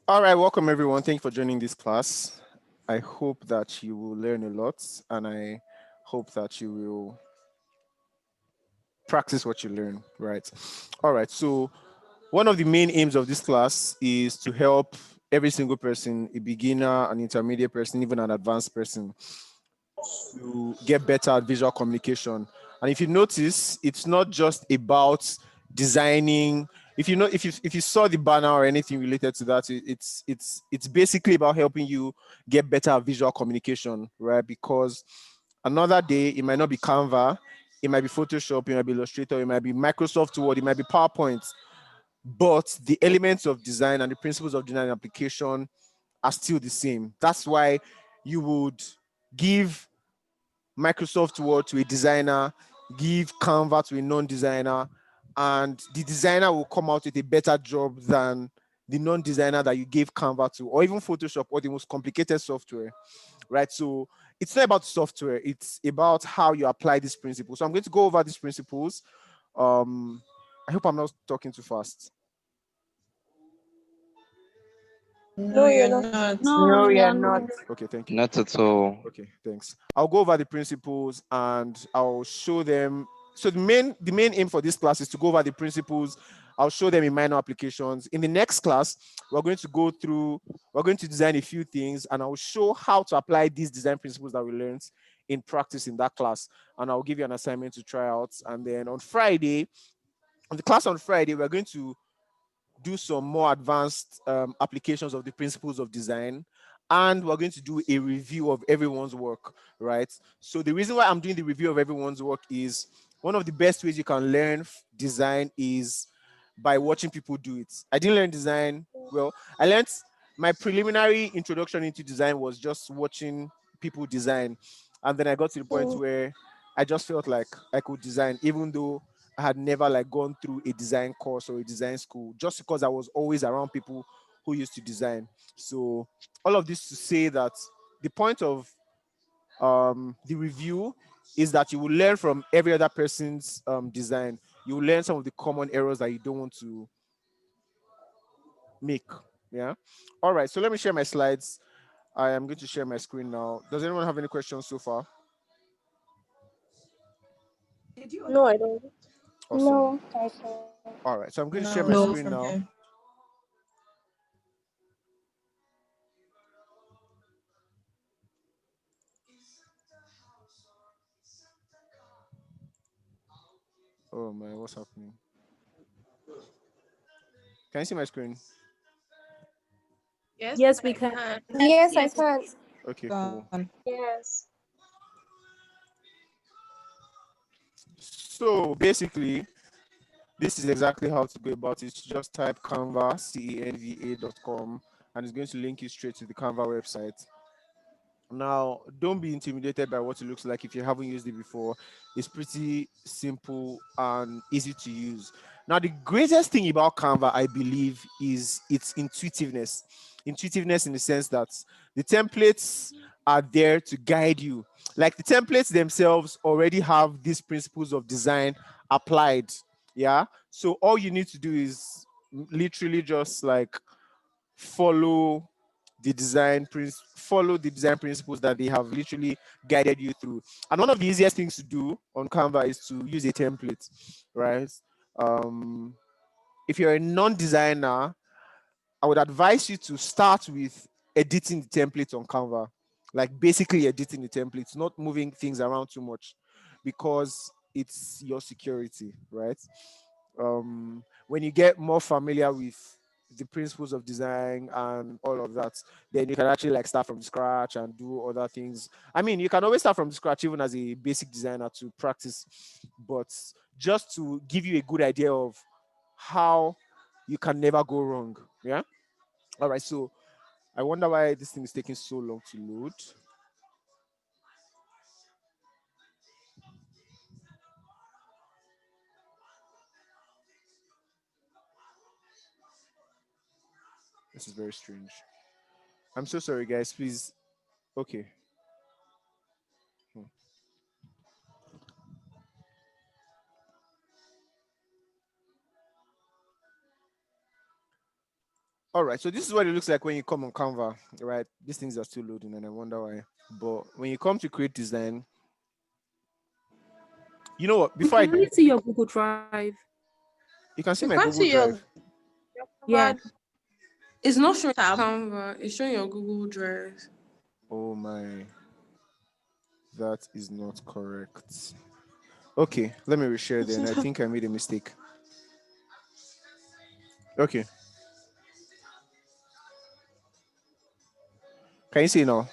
All right, welcome everyone. Thank you for joining this class. I hope that you will learn a lot and I hope that you will practice what you learn, right? All right, so one of the main aims of this class is to help every single person, a beginner, an intermediate person, even an advanced person, to get better at visual communication. And if you notice, it's not just about designing. If you saw the banner or anything related to that, it's basically about helping you get better at visual communication, right? Because another day it might not be Canva, it might be Photoshop, it might be Illustrator, it might be Microsoft Word, it might be PowerPoint, but the elements of design and the principles of design and application are still the same. That's why you would give Microsoft Word to a designer, give Canva to a non-designer, and the designer will come out with a better job than the non-designer that you gave Canva to, or even Photoshop, or the most complicated software, right? So it's not about software, it's about how you apply these principles. So I'm going to go over these principles. I hope I'm not talking too fast. No, you're not. No, we are not. Okay, thank you. Not at all. Okay, thanks. I'll go over the principles and I'll show them. So the main aim for this class is to go over the principles. I'll show them in minor applications. In the next class, we're going to design a few things and I'll show how to apply these design principles that we learned in practice in that class. And I'll give you an assignment to try out. And then on the class on Friday, we're going to do some more advanced applications of the principles of design, and we're going to do a review of everyone's work, right? So the reason why I'm doing the review of everyone's work is one of the best ways you can learn design is by watching people do it. I didn't learn design. Well, I learned my preliminary introduction into design was just watching people design. And then I got to the point where I just felt like I could design, even though I had never like gone through a design course or a design school, just because I was always around people who used to design. So all of this to say that the point of the review is that you will learn from every other person's design. You will learn some of the common errors that you don't want to make. Yeah. All right. So let me share my slides. I am going to share my screen now. Does anyone have any questions so far? No, I don't. Awesome. No, I don't. All right. So I'm going to share my No, screen from now. here. Oh my, what's happening? Can you see my screen? Yes, we can. Yes, I can. Okay, cool. Yes. So basically, this is exactly how to go about it. Just type Canva, canva.com, and it's going to link you straight to the Canva website. Now, don't be intimidated by what it looks like if you haven't used it before. It's pretty simple and easy to use. Now, the greatest thing about Canva, I believe, is its intuitiveness. Intuitiveness in the sense that the templates are there to guide you. Like the templates themselves already have these principles of design applied. Yeah. So all you need to do is literally just like follow follow the design principles that they have literally guided you through. And one of the easiest things to do on Canva is to use a template, right? um if you're a non-designer, I would advise you to start with editing the template on Canva, like basically editing the templates, not moving things around too much, because it's your security, right? When you get more familiar with the principles of design and all of that, then you can actually like start from scratch and do other things. I mean, you can always start from scratch even as a basic designer to practice, but just to give you a good idea of how you can never go wrong. Yeah. All right. So I wonder why this thing is taking so long to load. This is very strange. I'm so sorry, guys. Please. Okay. Hmm. All right, so this is what it looks like when you come on Canva, right? These things are still loading, and I wonder why. But when you come to create design, you know what? We Before can only see your Google Drive. you can see You my can't Google see your Drive. Yeah. It's not showing Canva. It's showing your Google Drive. Oh my, that is not correct. Okay, let me reshare then. I think I made a mistake. Okay, can you see now?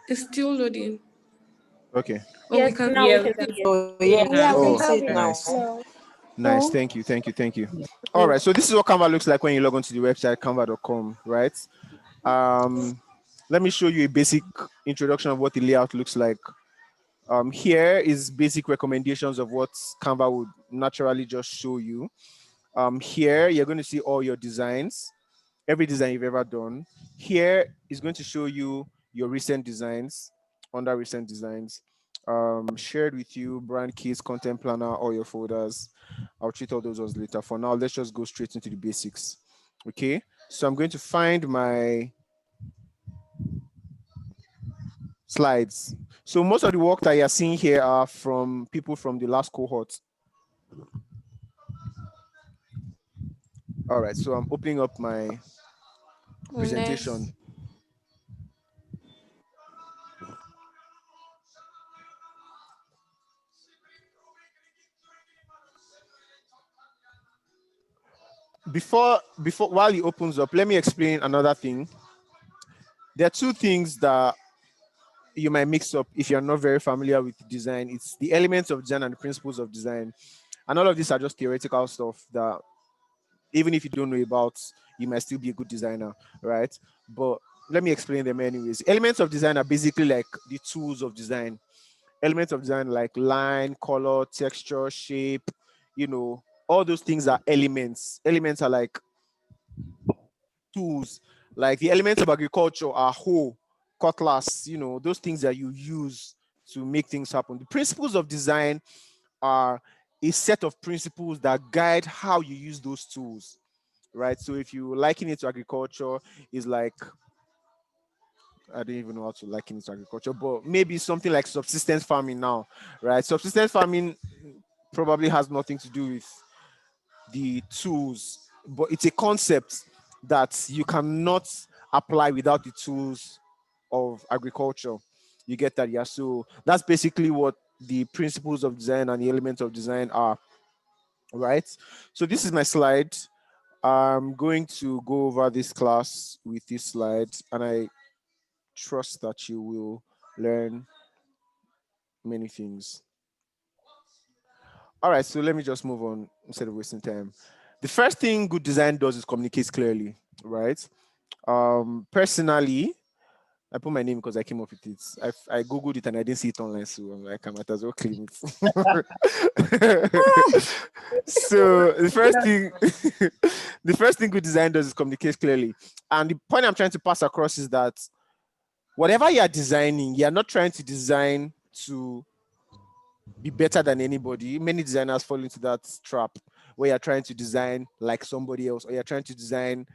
It's still loading. Okay. Oh, we Yes, can. now we Yeah, can we see can. it. Oh, Yeah, yeah, we we Oh, can can see have it it now. nice. now. Nice. Thank you. Thank you. Thank you. All right. So this is what Canva looks like when you log onto the website canva.com, right? Let me show you a basic introduction of what the layout looks like. Here is basic recommendations of what Canva would naturally just show you. Here you're going to see all your designs, every design you've ever done. Here is going to show you your recent designs under recent designs. Shared with you, brand kits, content planner, all your folders. I'll treat all those as later. For now, let's just go straight into the basics. Okay, so I'm going to find my slides. So most of the work that you're seeing here are from people from the last cohort. All right, so I'm opening up my Oh, presentation. nice. Before while it opens up, let me explain another thing. There are two things that you might mix up if you're not very familiar with design. It's the elements of design and the principles of design. And all of these are just theoretical stuff that even if you don't know about, you might still be a good designer, right? But let me explain them anyways. Elements of design are basically like the tools of design. Elements of design like line, color, texture, shape, all those things are elements. Elements are like tools. Like the elements of agriculture are hoe, cutlass, those things that you use to make things happen. The principles of design are a set of principles that guide how you use those tools, right? So if you liken it to agriculture, is like, I don't even know how to liken it to agriculture, but maybe something like subsistence farming now, right? Subsistence farming probably has nothing to do with the tools, but it's a concept that you cannot apply without the tools of agriculture. You get that? Yeah. So that's basically what the principles of design and the elements of design are, right? So this is my slide. I'm going to go over this class with this slide, and I trust that you will learn many things. All right, so let me just move on instead of wasting time. The first thing good design does is communicates clearly, right? Personally, I put my name because I came up with it. I googled it and I didn't see it online, so I'm like, I might as well claim it. So the first thing, the first thing good design does is communicate clearly. And the point I'm trying to pass across is that whatever you are designing, you are not trying to design to be better than anybody. Many designers fall into that trap where you're trying to design like somebody else, or you're trying to design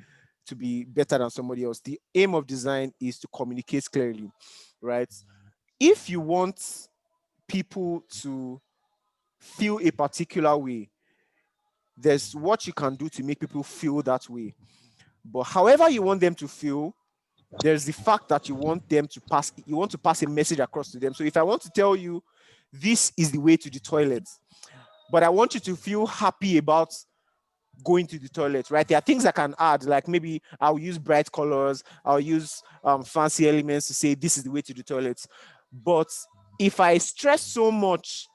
to be better than somebody else. The aim of design is to communicate clearly, right? If you want people to feel a particular way, there's what you can do to make people feel that way. But however you want them to feel, there's the fact that you want to pass a message across to them. So if I want to tell you this is the way to the toilet, but I want you to feel happy about going to the toilet, right? There are things I can add, like maybe I'll use bright colors, I'll use fancy elements to say this is the way to the toilet. But if I stress so much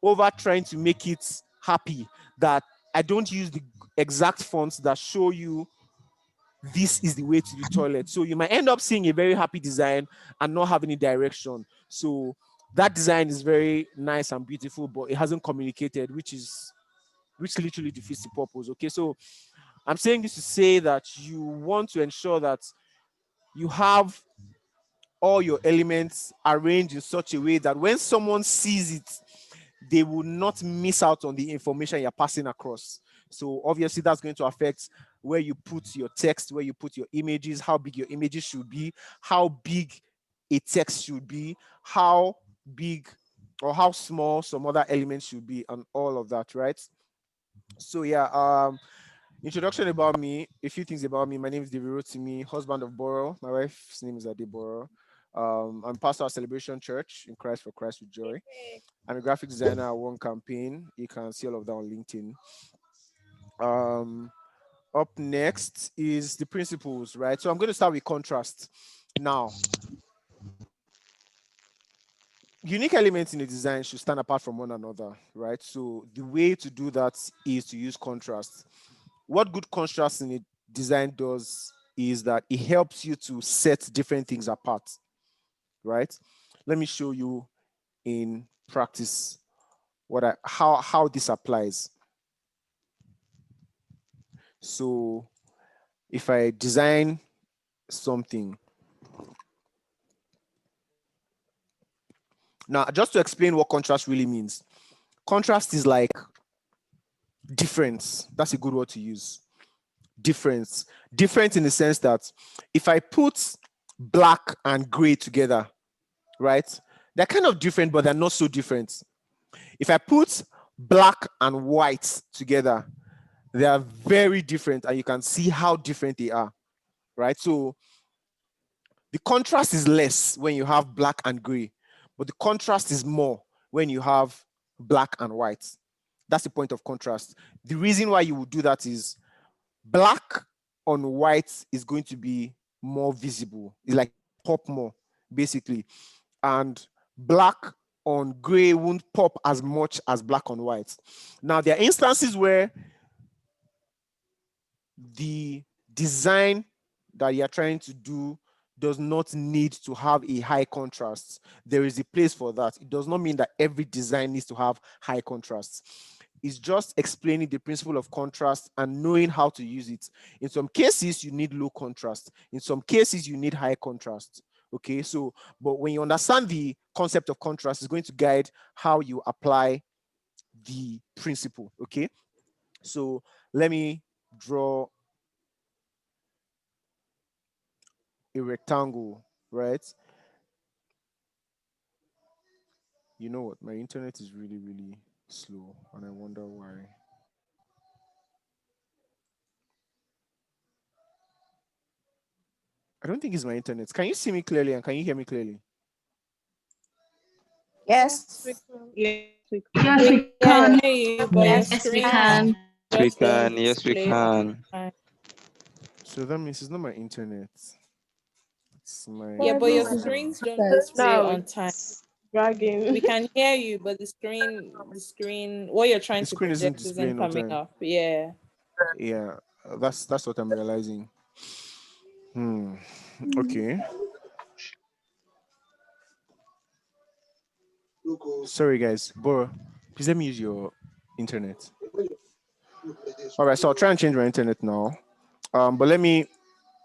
over trying to make it happy that I don't use the exact fonts that show you this is the way to the toilet, so you might end up seeing a very happy design and not have any direction. So that design is very nice and beautiful, but it hasn't communicated, which literally defeats the purpose. Okay, so I'm saying this to say that you want to ensure that you have all your elements arranged in such a way that when someone sees it, they will not miss out on the information you're passing across. So obviously that's going to affect where you put your text, where you put your images, how big your images should be, how big a text should be, how big or how small some other elements should be, and all of that, right? So yeah, introduction about me, a few things about me. My name is David Rotimi, husband of Boro. My wife's name is Adeboro. I'm pastor at Celebration Church in Christ for Christ with Joy. I'm a graphic designer at One Campaign. You can see all of that on LinkedIn. Up next is the principles, right? So I'm going to start with contrast. Now, unique elements in a design should stand apart from one another, right? So the way to do that is to use contrast. What good contrast in a design does is that it helps you to set different things apart, right? Let me show you in practice how this applies. So if I design something, now just to explain what contrast really means, contrast is like difference. That's a good word to use. Difference in the sense that if I put black and gray together, right, they're kind of different, but they're not so different. If I put black and white together, they are very different, and you can see how different they are, right? So the contrast is less when you have black and gray, but the contrast is more when you have black and white. That's the point of contrast. The reason why you would do that is black on white is going to be more visible. It's like pop more, basically. And black on gray won't pop as much as black on white. Now, there are instances where the design that you're trying to do does not need to have a high contrast. There is a place for that. It does not mean that every design needs to have high contrast. It's just explaining the principle of contrast and knowing how to use it. In some cases, you need low contrast. In some cases, you need high contrast. Okay, so, but when you understand the concept of contrast, it's going to guide how you apply the principle. Okay, so let me draw a rectangle, right? You know what? My internet is really, really slow, and I wonder why. I don't think it's my internet. Can you see me clearly and can you hear me clearly? Yes. Yes, we can hear you, but your Yes, screen we can. We just can, don't yes, we display on can. time. So that means it's not my internet. It's my Yeah, but your browser. screens don't display Now on time. it's dragging. We can hear you, but what you're trying The to screen isn't project displaying isn't no coming time. up. Yeah. Yeah, that's what I'm realizing. Okay. Sorry guys, Bora, please let me use your internet. All right, so I'll try and change my internet now. But let me.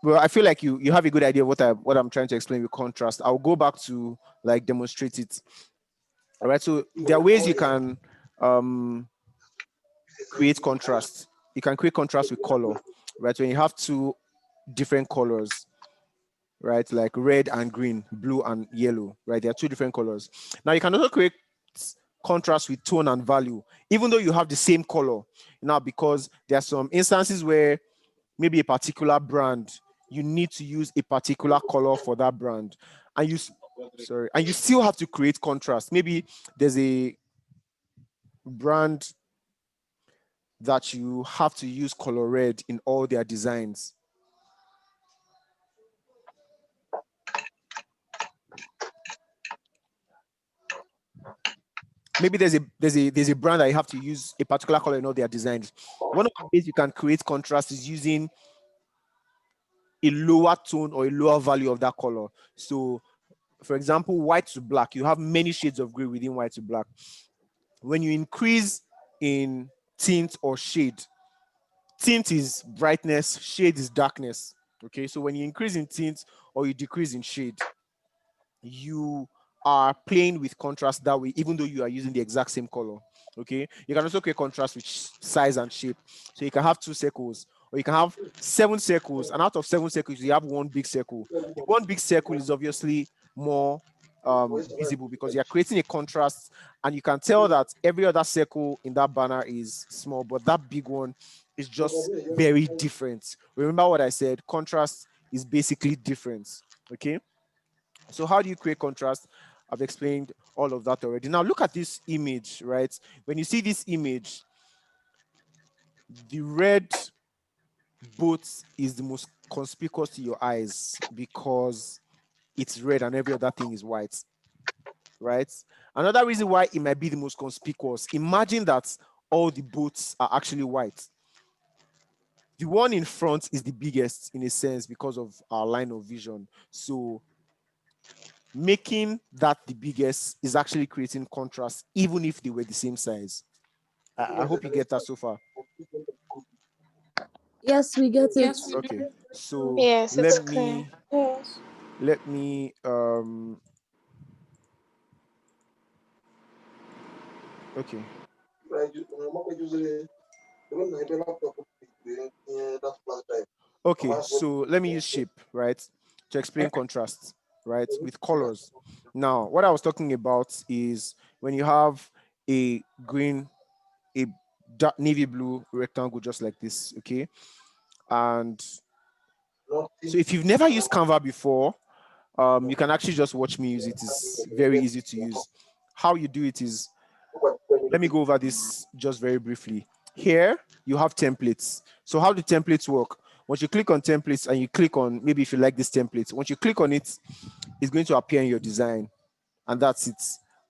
Well, I feel like you have a good idea of what I'm trying to explain with contrast. I'll go back to like demonstrate it. All right, so there are ways you can create contrast. You can create contrast with color, right? When you have two different colors, right, like red and green, blue and yellow, right? There are two different colors. Now you can also create contrast with tone and value, even though you have the same color. Now, because there are some instances where maybe a particular brand, you need to use a particular color for that brand, and you still have to create contrast. Maybe there's a brand that you have to use color red in all their designs. Maybe there's a brand that you have to use a particular color in all their designs. One of the ways you can create contrast is using a lower tone or a lower value of that color. So, for example, white to black, you have many shades of gray within white to black. When you increase in tint or shade, tint is brightness, shade is darkness. Okay, so when you increase in tint or you decrease in shade, you are playing with contrast that way, even though you are using the exact same color. Okay, you can also create contrast with size and shape. So you can have 2 circles, or you can have 7 circles, and out of 7 circles, you have 1 big circle. The 1 big circle is obviously more visible because you're creating a contrast, and you can tell that every other circle in that banner is small, but that big one is just very different. Remember what I said, contrast is basically difference. Okay, so how do you create contrast? I've explained all of that already. Now look at this image, right? When you see this image, the red boat is the most conspicuous to your eyes because it's red and every other thing is white, right? Another reason why it might be the most conspicuous, imagine that all the boats are actually white. The one in front is the biggest in a sense because of our line of vision. So making that the biggest is actually creating contrast, even if they were the same size. I hope you get that so far. Yes, we get it. Yes, we Okay, do. so Yes, let it's clear. me Yes. let me okay. Okay, so let me use shape, right, to explain contrast, right, with colors. Now, what I was talking about is when you have a green, a dark navy blue rectangle just like this, okay? And so if you've never used Canva before, you can actually just watch me use it. It's very easy to use. How you do it is, let me go over this just very briefly. Here, you have templates. So how do templates work? Once you click on templates and you click on, maybe if you like this template, once you click on it, it's going to appear in your design, and that's it.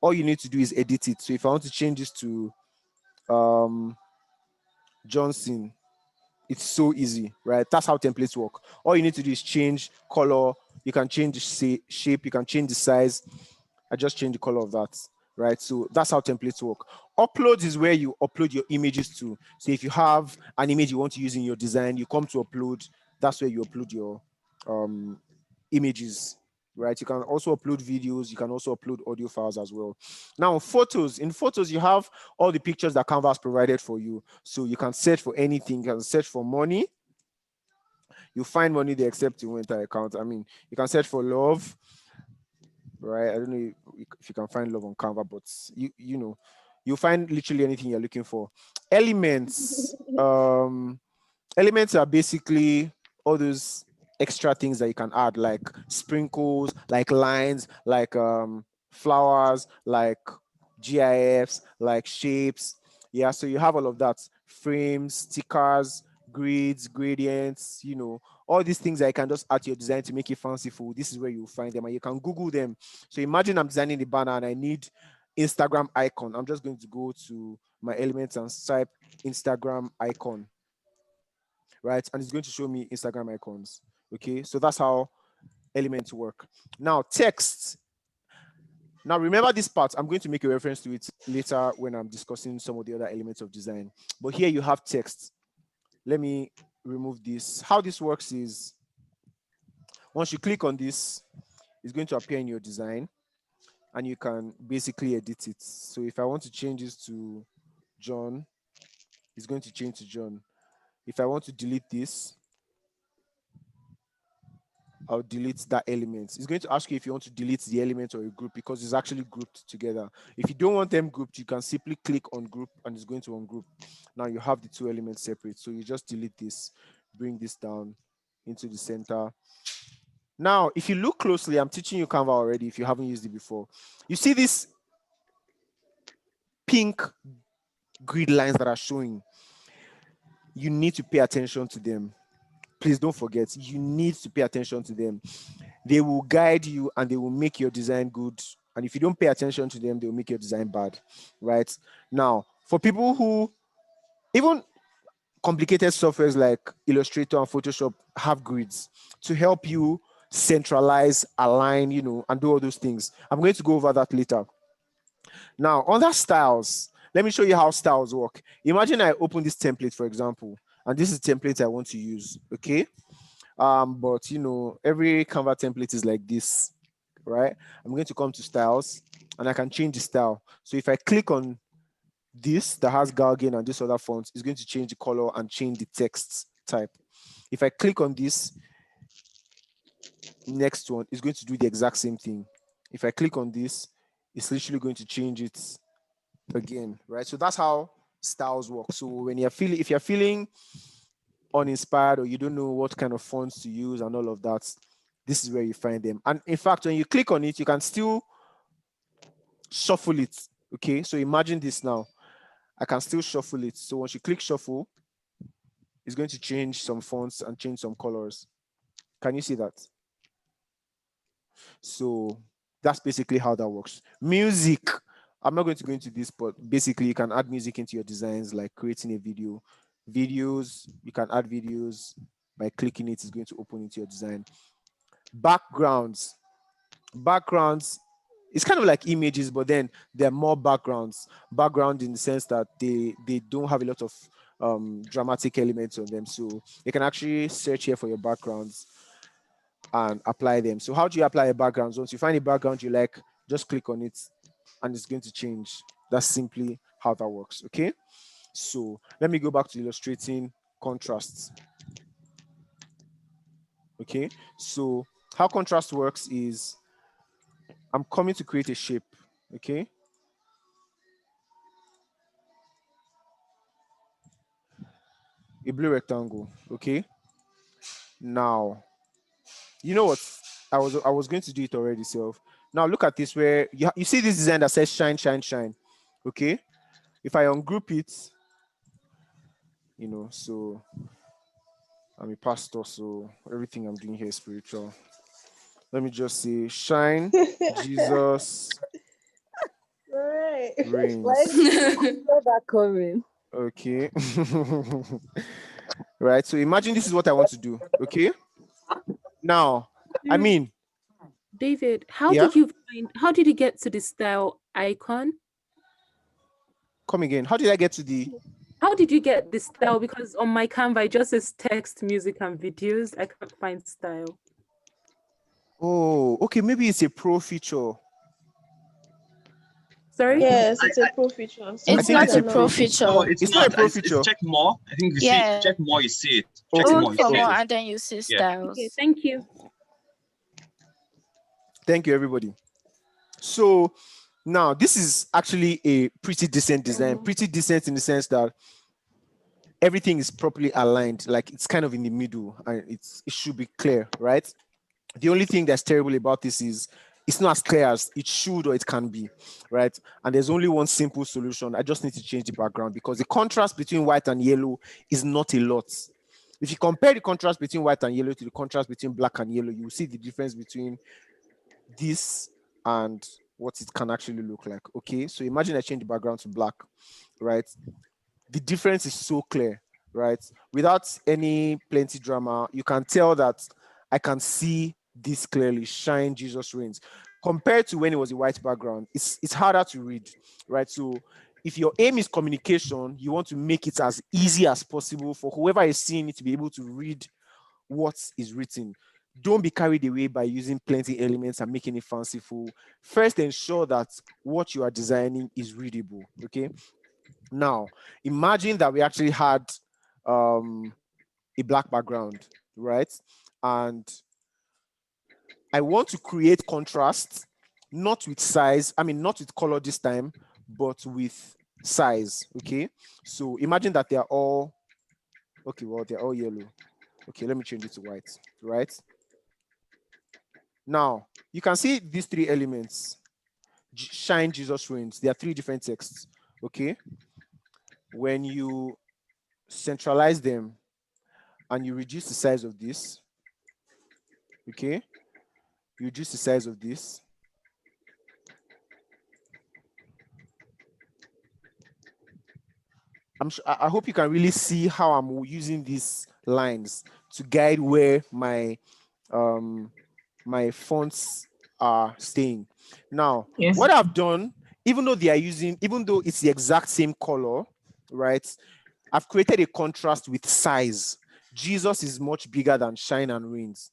All you need to do is edit it. So if I want to change this to Johnson, it's so easy, right? That's how templates work. All you need to do is change color. You can change the shape. You can change the size. I just change the color of that, right? So that's how templates work. Uploads is where you upload your images to. So if you have an image you want to use in your design, you come to upload. That's where you upload your images, right? You can also upload videos. You can also upload audio files as well. Now, photos. In photos, you have all the pictures that Canva has provided for you. So you can search for anything. You can search for money. You find money there except in winter account. I mean, you can search for love, right? I don't know if you can find love on Canva, but you know, you'll find literally anything you're looking for. Elements. Elements are basically all those extra things that you can add, like sprinkles, like lines, like flowers, like GIFs, like shapes. Yeah, so you have all of that. Frames, stickers, grids, gradients, you know, all these things that you can just add to your design to make it fanciful. This is where you'll find them, and you can Google them. So imagine I'm designing the banner and I need Instagram icon. I'm just going to go to my elements and type Instagram icon, right? And it's going to show me Instagram icons. Okay, so that's how elements work. Now, text. Now, remember this part. I'm going to make a reference to it later when I'm discussing some of the other elements of design. But here you have text. Let me remove this. How this works is once you click on this, it's going to appear in your design and you can basically edit it. So if I want to change this to John, it's going to change to John. If I want to delete this, I'll delete that element. It's going to ask you if you want to delete the element or a group because it's actually grouped together. If you don't want them grouped, you can simply click on group and it's going to ungroup. Now you have the 2 elements separate. So you just delete this, bring this down into the center. Now, if you look closely, I'm teaching you Canva already if you haven't used it before. You see these pink grid lines that are showing. You need to pay attention to them. Please don't forget, you need to pay attention to them. They will guide you and they will make your design good. And if you don't pay attention to them, they will make your design bad, right? Now, for people who, even complicated softwares like Illustrator and Photoshop have grids to help you centralize, align, you know, and do all those things. I'm going to go over that later. Now, under styles, let me show you how styles work. Imagine I open this template, for example, and this is the template I want to use, okay? But you know, every Canva template is like this, right? I'm going to come to styles and I can change the style. So if I click on this that has Galgain and this other font, it's going to change the color and change the text type. If I click on this next one, it's going to do the exact same thing. If I click on this, it's literally going to change it again, right? So that's how styles work. So when if you're feeling uninspired or you don't know what kind of fonts to use and all of that, this is where you find them. And in fact, when you click on it, you can still shuffle it. Okay, so imagine this now. I can still shuffle it. So once you click shuffle, it's going to change some fonts and change some colors. Can you see that? So that's basically how that works. Music. I'm not going to go into this, but basically you can add music into your designs, like creating a video. Videos, you can add videos by clicking it, it's going to open into your design. Backgrounds. Backgrounds, it's kind of like images, but then there are more backgrounds. Background in the sense that they don't have a lot of dramatic elements on them. So you can actually search here for your backgrounds and apply them. So how do you apply a background? Once you find a background you like, just click on it and it's going to change. That's simply how that works. Okay. So let me go back to illustrating contrasts. Okay. So how contrast works is I'm coming to create a shape. Okay. A blue rectangle. Okay. Now, you know what? I was going to do it already. So now look at this where you see this design that says shine, shine, shine. Okay. If I ungroup it, so I'm a pastor, so everything I'm doing here is spiritual. Let me just say shine, Jesus Right. reigns. Saw that coming. Okay. Right. So imagine this is what I want to do. Okay. Now, I mean, David, yeah. How did you get to the style icon? Come again. How did I get to the? How did you get the style? Because on my Canva, it just says text, music, and videos. I can't find style. Oh, okay. Maybe it's a pro feature. Sorry? Yes, it's a pro feature. I It's think not it's a a pro pro feature. No, it's It's not a not. pro It's feature. check more. I think you see Yeah. check more, you see it. Check Okay. more, you For see more, it. and then you see Yeah. styles. Okay, thank you. Thank you, everybody. So now this is actually a pretty decent design. Pretty decent in the sense that everything is properly aligned, like it's kind of in the middle and it should be clear, right? The only thing that's terrible about this is it's not as clear as it should or it can be, right? And there's only one simple solution. I just need to change the background because the contrast between white and yellow is not a lot. If you compare the contrast between white and yellow to the contrast between black and yellow, you will see the difference between this and what it can actually look like. Okay, so imagine I change the background to black, right? The difference is so clear, right? Without any plenty drama, you can tell that I can see this clearly. Shine, Jesus reigns. Compared to when it was a white background, it's harder to read, right? So if your aim is communication, you want to make it as easy as possible for whoever is seeing it to be able to read what is written. Don't be carried away by using plenty elements and making it fanciful. First, ensure that what you are designing is readable. Okay. Now, imagine that we actually had a black background, right? And I want to create contrast, not with size, not with color this time, but with size. Okay. So imagine that they are all, okay, well, they're all yellow. Okay, let me change it to white, right? Now, you can see these three elements. Shine, Jesus reigns. There are three different texts, okay? When you centralize them and you reduce the size of this, okay? You reduce the size of this. I hope you can really see how I'm using these lines to guide where my my fonts are staying. Now, what I've done, even though it's the exact same color, right? I've created a contrast with size. Jesus is much bigger than shine and reigns.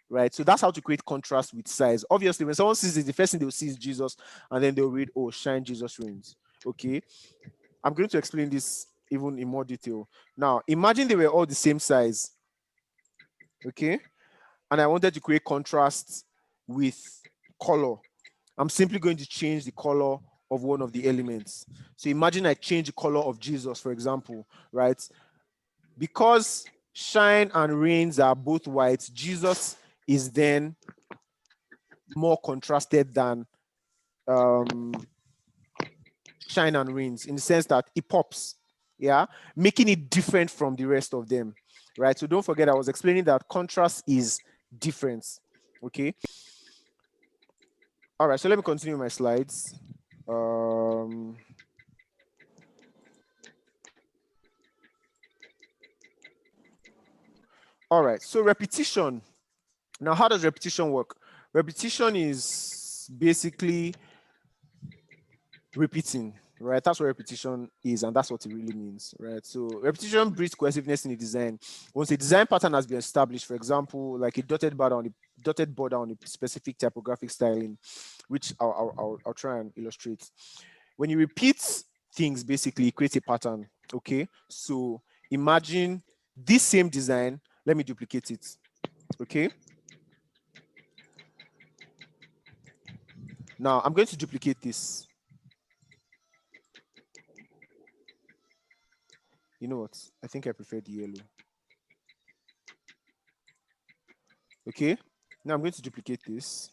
right? So that's how to create contrast with size. Obviously, when someone sees it, the first thing they'll see is Jesus, and then they'll read, oh, shine Jesus reigns. Okay, I'm going to explain this even in more detail. Now, imagine they were all the same size, okay? And I wanted to create contrast with color. I'm simply going to change the color of one of the elements. So imagine I change the color of Jesus, for example, right? Because shine and reigns are both white, Jesus is then more contrasted than shine and reigns, in the sense that it pops, yeah, making it different from the rest of them, right? So don't forget, I was explaining that contrast is difference. Okay. All right, so let me continue my slides. All right, so repetition. Now, how does repetition work? Repetition is basically repeating, right? That's what repetition is, and that's what it really means, right? So repetition breeds cohesiveness in the design. Once a design pattern has been established, for example, like a dotted border on a specific typographic styling, which I'll try and illustrate. When you repeat things, basically it creates a pattern. Okay, so imagine this same design. Let me duplicate it. Okay. Now I'm going to duplicate this. You know what? I think I prefer the yellow. Okay. Now I'm going to duplicate this.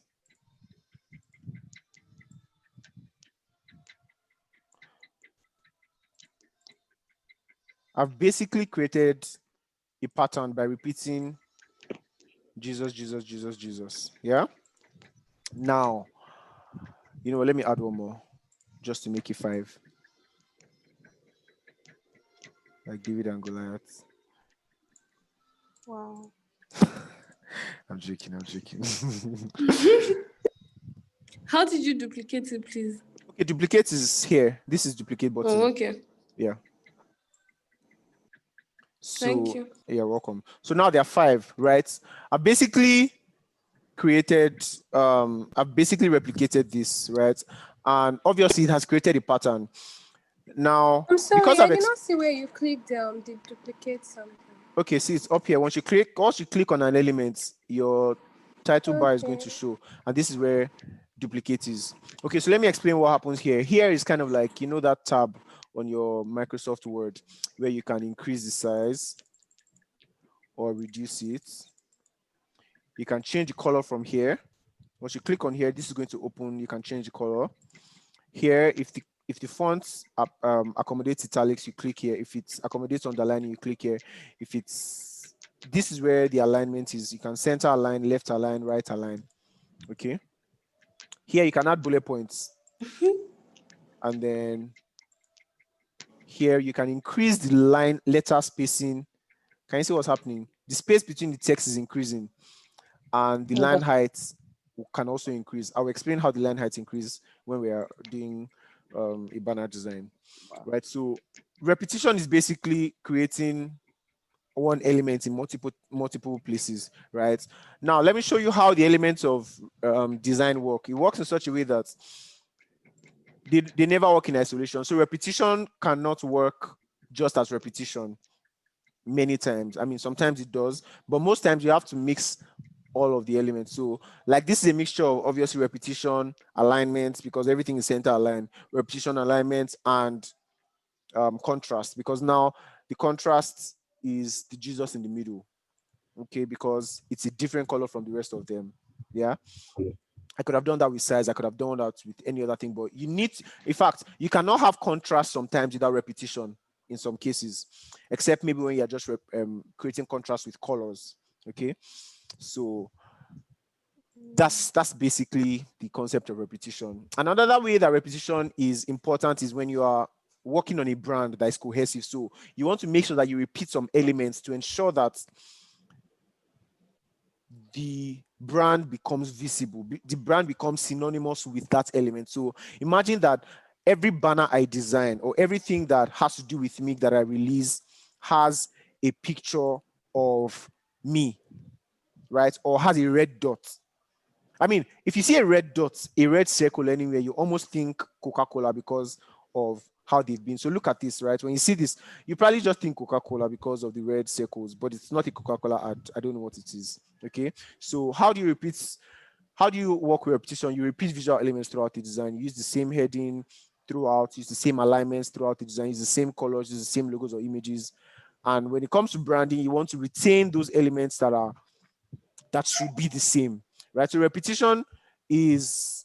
I've basically created a pattern by repeating Jesus, Jesus, Jesus, Jesus. Yeah. Now, let me add one more just to make it 5. Like David and Goliath. Wow. I'm joking. How did you duplicate it, please? Okay, duplicate is here. This is duplicate button. Oh, okay. Yeah. Thank So, you. you're welcome. So now there are 5, right? I've basically replicated this, right? And obviously it has created a pattern. Now, I'm sorry, because I did not see where you clicked the duplicate something. okay, see, it's up here. Once you click on an element, your title bar is going to show, and this is where duplicate is. Okay, so let me explain what happens here. Here is kind of like, that tab on your Microsoft Word where you can increase the size or reduce it. You can change the color from here. Once you click on here, this is going to open. You can change the color. Here, if the font accommodates italics, you click here. If it accommodates underlining, you click here. This is where the alignment is. You can center align, left align, right align. Okay. Here you can add bullet points. And then here you can increase the line letter spacing. Can you see what's happening? The space between the text is increasing, and the line height can also increase. I'll explain how the line height increase when we are doing a banner design, right? So repetition is basically creating one element in multiple places, right? Now let me show you how the elements of design work. It works in such a way that they never work in isolation. So repetition cannot work just as repetition many times. I mean, sometimes it does, but most times you have to mix all of the elements. So like this is a mixture of obviously repetition, alignment, because everything is center aligned, repetition, alignment, and contrast, because now the contrast is the Jesus in the middle. Okay, because it's a different color from the rest of them. Yeah. I could have done that with size. I could have done that with any other thing, but in fact, you cannot have contrast sometimes without repetition in some cases, except maybe when you're just creating contrast with colors. Okay. So that's basically the concept of repetition. Another way that repetition is important is when you are working on a brand that is cohesive. So you want to make sure that you repeat some elements to ensure that the brand becomes visible, the brand becomes synonymous with that element. So imagine that every banner I design or everything that has to do with me that I release has a picture of me. right? Or has a red dot. I mean, if you see a red dot, a red circle anywhere, you almost think Coca-Cola because of how they've been. So look at this, right? When you see this, you probably just think Coca-Cola because of the red circles, but it's not a Coca-Cola ad. I don't know what it is. Okay. So how do you repeat? How do you work with repetition? You repeat visual elements throughout the design. You use the same heading throughout, use the same alignments throughout the design, use the same colors, use the same logos or images. And when it comes to branding, you want to retain those elements that should be the same, right? So repetition is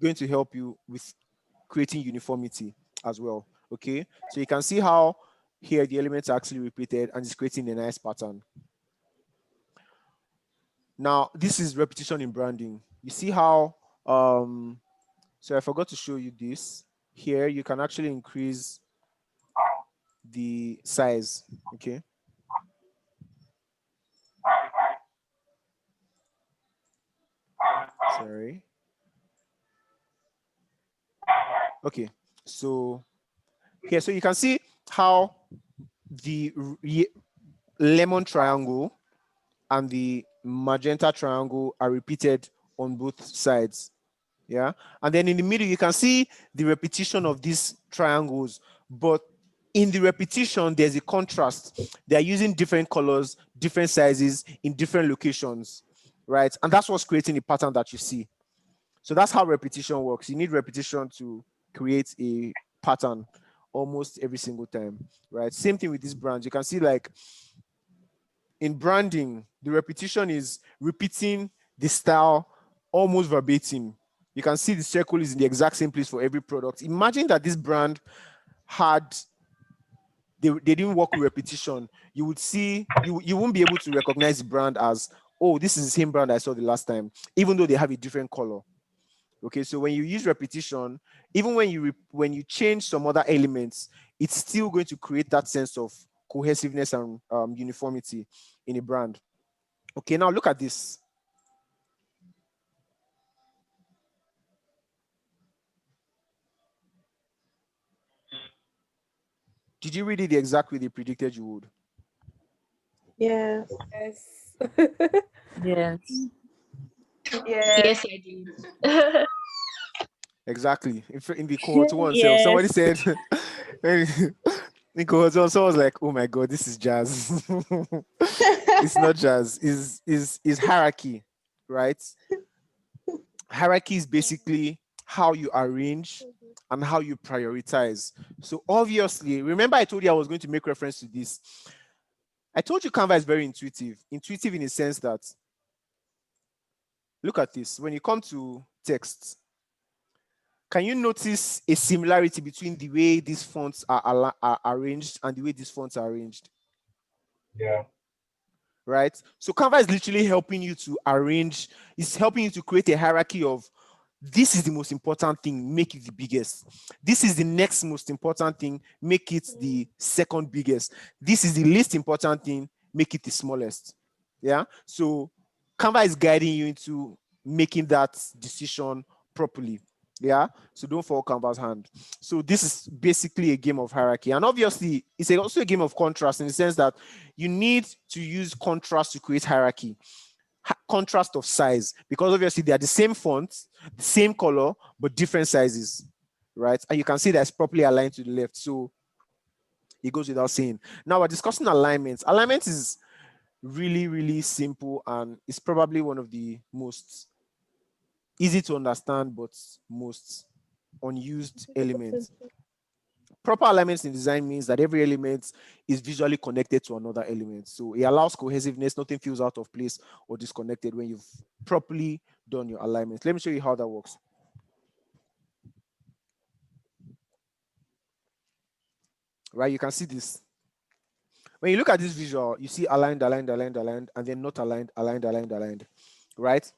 going to help you with creating uniformity as well. Okay, so you can see how here the elements are actually repeated and it's creating a nice pattern. Now, this is repetition in branding. You see how, so I forgot to show you this. Here, you can actually increase the size, okay? Sorry. Okay, so here, so you can see how the lemon triangle and the magenta triangle are repeated on both sides. Yeah, and then in the middle you can see the repetition of these triangles, but in the repetition there's a contrast. They're using different colors, different sizes in different locations, right? And that's what's creating the pattern that you see. So that's how repetition works. You need repetition to create a pattern almost every single time, right? Same thing with these brands. You can see, like, in branding, the repetition is repeating the style almost verbatim. You can see the circle is in the exact same place for every product. Imagine that this brand had, they didn't work with repetition. You would see, you won't be able to recognize the brand as, oh, this is the same brand I saw the last time, even though they have a different color. Okay, so when you use repetition, even when you change some other elements, it's still going to create that sense of cohesiveness and uniformity in a brand. Okay, now look at this. Did you read it the exact way they predicted you would? Yes. Yes. Yes. Yes, I did. Exactly. In the cohort one, so somebody said, in cohort one, someone was like, "Oh my god, this is jazz." It's not jazz. Is hierarchy, right? Hierarchy is basically how you arrange and how you prioritize. So obviously, remember I told you I was going to make reference to this. I told you Canva is very intuitive. Intuitive in the sense that, look at this. When you come to text, can you notice a similarity between the way these fonts are arranged and the way these fonts are arranged? Yeah. Right? So Canva is literally helping you to arrange, it's helping you to create a hierarchy of, this is the most important thing, make it the biggest. This is the next most important thing, make it the second biggest. This is the least important thing, make it the smallest. Yeah. So Canva is guiding you into making that decision properly. Yeah. So don't fall Canva's hand. So this is basically a game of hierarchy. And obviously, it's also a game of contrast in the sense that you need to use contrast to create hierarchy. Contrast of size, because obviously they are the same font, the same color, but different sizes, right? And you can see that's properly aligned to the left. So it goes without saying. Now we're discussing alignments. Alignment is really, really simple, and it's probably one of the most easy to understand, but most unused elements. Proper alignments in design means that every element is visually connected to another element. So it allows cohesiveness, nothing feels out of place or disconnected when you've properly done your alignments. Let me show you how that works. Right, you can see this. When you look at this visual, you see aligned, aligned, aligned, aligned, and then not aligned, aligned, aligned, aligned, right?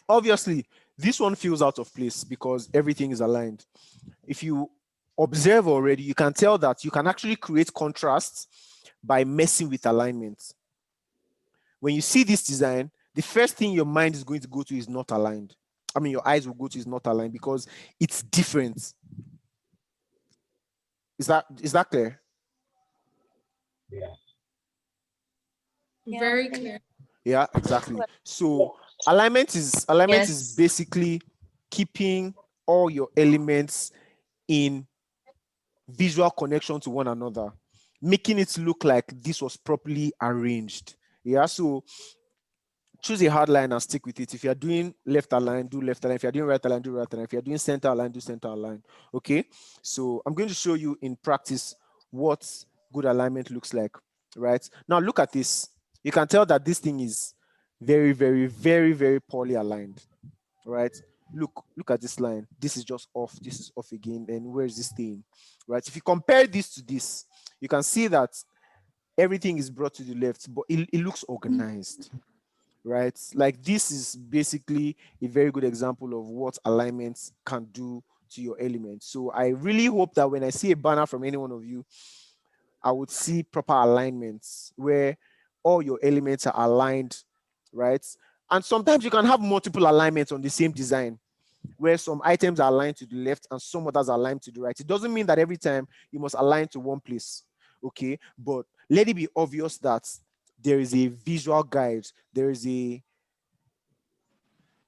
Obviously, this one feels out of place because everything is aligned. If you observe already, you can tell that you can actually create contrasts by messing with alignment. When you see this design, the first thing your mind is going to go to is not aligned. I mean, your eyes will go to is not aligned because it's different. Is that clear? Yeah. Very clear. Yeah, exactly. So alignment is Yes. basically keeping all your elements in visual connection to one another, making it look like this was properly arranged. Yeah, so choose a hard line and stick with it. If you're doing left align, do left align. If you're doing right align, do right align. If you're doing center align, do center align. Okay. So I'm going to show you in practice what good alignment looks like. Right now, look at this. You can tell that this thing is very, very, very, very poorly aligned. Right. Look at this line. This is just off. This is off again. And where is this thing? Right. If you compare this to this, you can see that everything is brought to the left, but it looks organized, right? Like this is basically a very good example of what alignments can do to your elements. So I really hope that when I see a banner from any one of you, I would see proper alignments where all your elements are aligned, right? And sometimes you can have multiple alignments on the same design, where some items are aligned to the left and some others are aligned to the right. It doesn't mean that every time you must align to one place, okay? But let it be obvious that there is a visual guide, there is a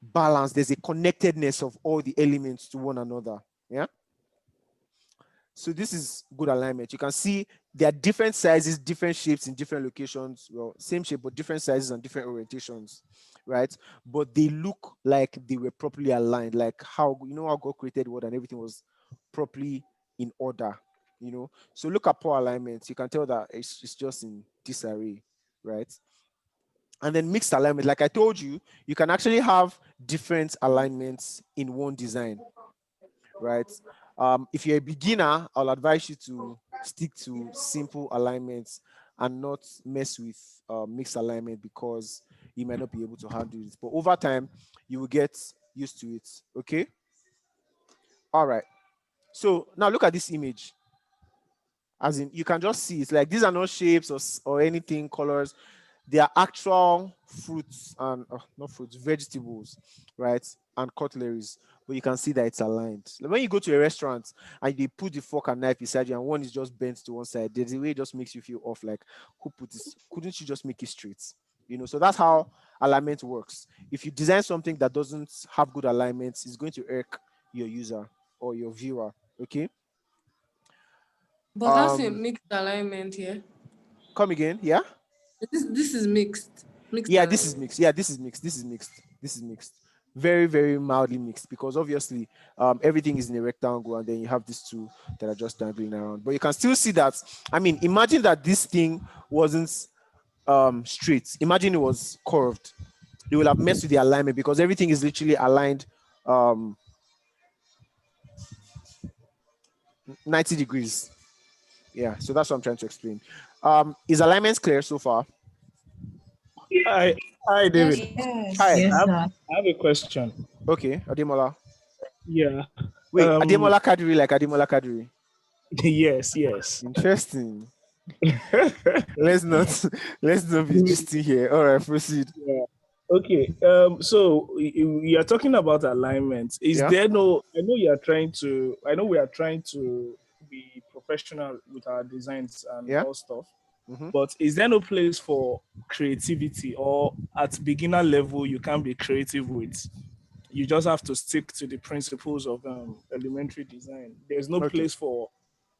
balance, there's a connectedness of all the elements to one another. Yeah. So this is good alignment. You can see there are different sizes, different shapes in different locations. Well, same shape, but different sizes and different orientations, right? But they look like they were properly aligned, like how, you know, how God created world and everything was properly in order, you know? So look at poor alignment. You can tell that it's just in disarray, right? And then mixed alignment, like I told you, you can actually have different alignments in one design, right? If you're a beginner, I'll advise you to stick to simple alignments and not mess with mixed alignment because you might not be able to handle it. But over time, you will get used to it. Okay. All right. So now look at this image. As in, you can just see it's like these are not shapes or anything, colors. They are actual fruits and not fruits, vegetables, right? And cutleries. But you can see that it's aligned. Like when you go to a restaurant and they put the fork and knife beside you and one is just bent to one side, there's a way it just makes you feel off. Like, who put this? Couldn't you just make it straight? You know, so that's how alignment works. If you design something that doesn't have good alignments, it's going to irk your user or your viewer. Okay. But that's a mixed alignment here. Come again. Yeah. This is mixed. Mixed Yeah, this is alignment. mixed. Yeah, this is mixed. This is mixed. This is mixed. Very, very mildly mixed because obviously everything is in a rectangle and then you have these two that are just dangling around. But you can still see that. I mean, imagine that this thing wasn't straight. Imagine it was curved. It will have messed with the alignment because everything is literally aligned 90 degrees. Yeah, so that's what I'm trying to explain. Is alignments clear so far? Hi, David. Hi. Yes, I sir. have a question. Okay, Ademola. Yeah. Wait, Ademola Kadri like Ademola Kadri. Yes. Interesting. let's not be gisting here. All right, proceed. Yeah. Okay. So we are talking about alignment. Is Yeah. there no? I know you are trying to. I know we are trying to be professional with our designs and Yeah. all stuff. Mm-hmm. But is there no place for creativity, or at beginner level you can be creative with? You just have to stick to the principles of elementary design. There's no Okay. place for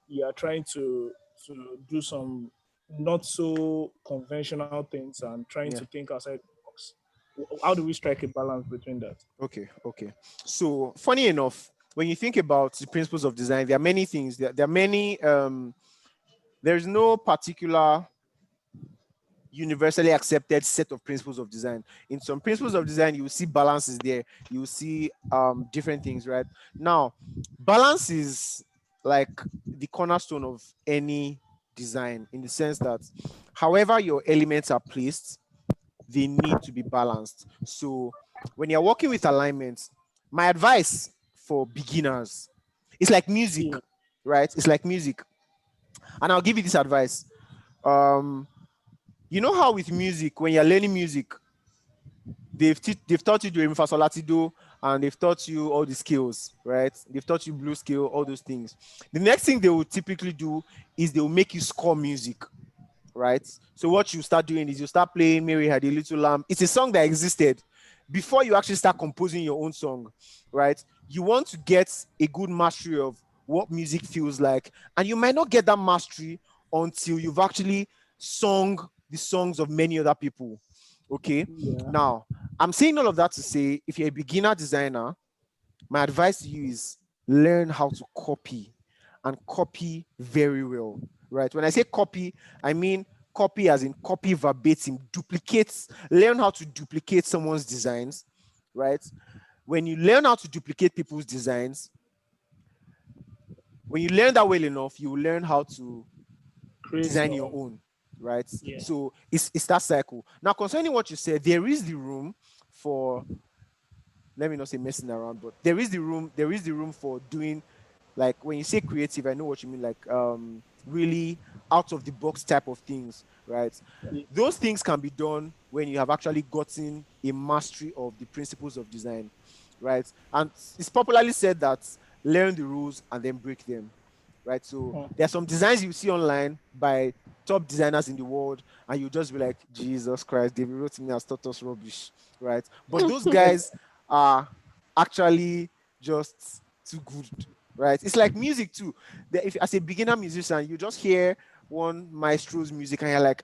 you are trying to do some not so conventional things and trying Yeah. to think outside the box. How do we strike a balance between that? Okay. So funny enough, when you think about the principles of design, there are many things. There are many. There's no particular universally accepted set of principles of design. In some principles of design, you will see balances there. You will see different things, right? Now, balance is like the cornerstone of any design in the sense that however your elements are placed, they need to be balanced. So when you're working with alignments, my advice for beginners, it's like music, Yeah. right? It's like music. And I'll give you this advice. You know how with music, when you're learning music, they've taught you do re mi fa sol la ti do, and they've taught you all the skills, right? They've taught you blues scale, all those things. The next thing they will typically do is they will make you score music, right? So what you start doing is you start playing Mary Had a Little Lamb. It's a song that existed before you actually start composing your own song, right? You want to get a good mastery of what music feels like, and you might not get that mastery until you've actually sung the songs of many other people. Okay. Yeah. Now, I'm saying all of that to say, if you're a beginner designer, my advice to you is learn how to copy, and copy very well, right? When I say copy, I mean copy as in copy verbatim, duplicate, learn how to duplicate someone's designs, right? When you learn how to duplicate people's designs, when you learn that well enough, you will learn how to Create design your own, right? Yeah. So it's that cycle. Now, concerning what you said, there is the room for, let me not say messing around, but there is the room for doing, like when you say creative, I know what you mean, like really out of the box type of things, right? Yeah. Those things can be done when you have actually gotten a mastery of the principles of design, right? And it's popularly said that learn the rules and then break them, right? So there are some designs you see online by top designers in the world, and you just be like, Jesus Christ, they wrote me as taught us rubbish, right? But those guys are actually just too good, right? It's like music too. If as a beginner musician, you just hear one maestro's music and you're like,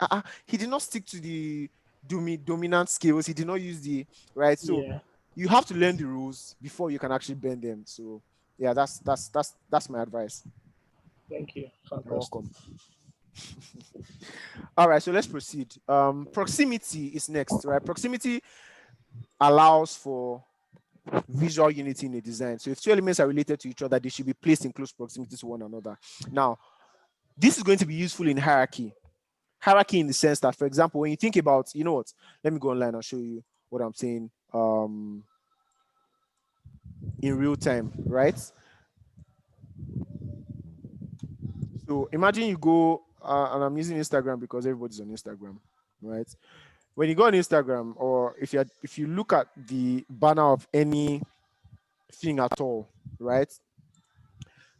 he did not stick to the dominant scales. He did not use the right. So Yeah. you have to learn the rules before you can actually bend them. So yeah, that's my advice. Thank you. You're Fantastic. welcome. All right, so let's proceed. Proximity is next, right? Proximity allows for visual unity in a design. So if two elements are related to each other, they should be placed in close proximity to one another. Now, this is going to be useful in hierarchy. Hierarchy in the sense that, for example, when you think about, you know what, let me go online and show you what I'm saying in real time, right? So imagine you go, and I'm using Instagram because everybody's on Instagram, right? When you go on Instagram, or if you look at the banner of any thing at all, right?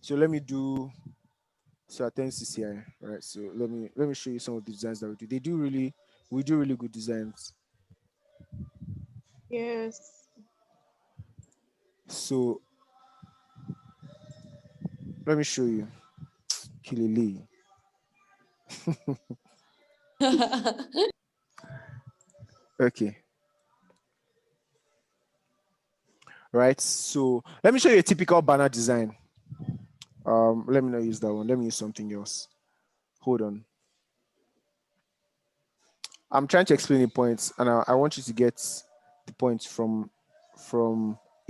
So let me do, so attend CCI, right? So let me show you some of the designs that we do. We do really good designs. Yes. So let me show you. Kilili. Okay. Right. So let me show you a typical banner design. Let me not use that one. Let me use something else. Hold on. I'm trying to explain the points, and I want you to get the points from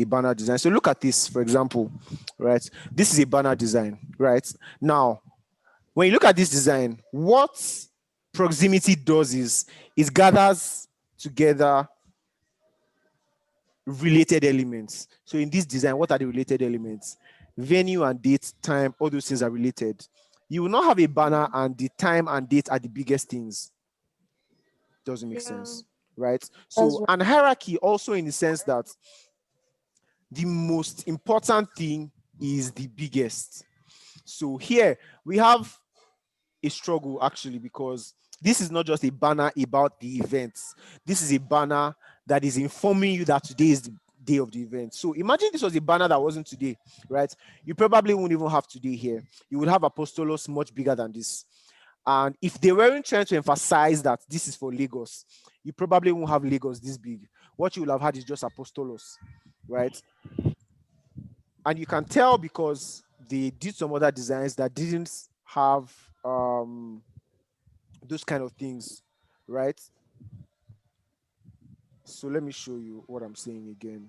a banner design. So look at this, for example, right? This is a banner design, right? Now, when you look at this design, what proximity does is it gathers together related elements. So in this design, what are the related elements? Venue and date, time, all those things are related. You will not have a banner and the time and date are the biggest things. Doesn't make sense, right? So an hierarchy also in the sense that the most important thing is the biggest. So here we have a struggle actually, because this is not just a banner about the events. This is a banner that is informing you that today is the day of the event. So imagine this was a banner that wasn't today, right? You probably wouldn't even have today here. You would have Apostolos much bigger than this. And if they weren't trying to emphasize that this is for Lagos, you probably won't have Lagos this big. What you will have had is just Apostolos, right? And you can tell because they did some other designs that didn't have those kind of things, right? So let me show you what I'm saying again.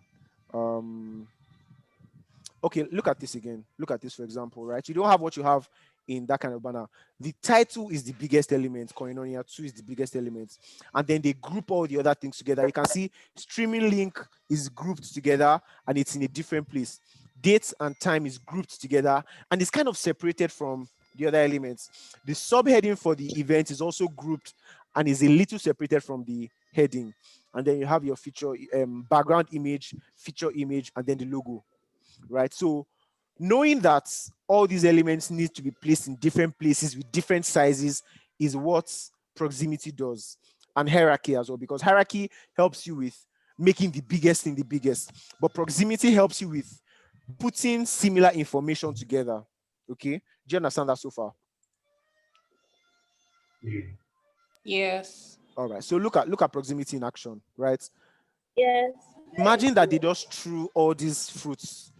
Okay, look at this again. Look at this, for example, right? You don't have what you have in that kind of banner. The title is the biggest element. Koinonia 2 is the biggest element. And then they group all the other things together. You can see streaming link is grouped together and it's in a different place. Dates and time is grouped together and it's kind of separated from the other elements. The subheading for the event is also grouped and is a little separated from the heading. And then you have your feature background image, feature image, and then the logo, right? So knowing that all these elements need to be placed in different places with different sizes is what proximity does, and hierarchy as well, because hierarchy helps you with making the biggest thing the biggest, but proximity helps you with putting similar information together. Okay, do you understand that so far? Yes. All right, so look at proximity in action, right? Yes. Imagine that they just threw all these fruits,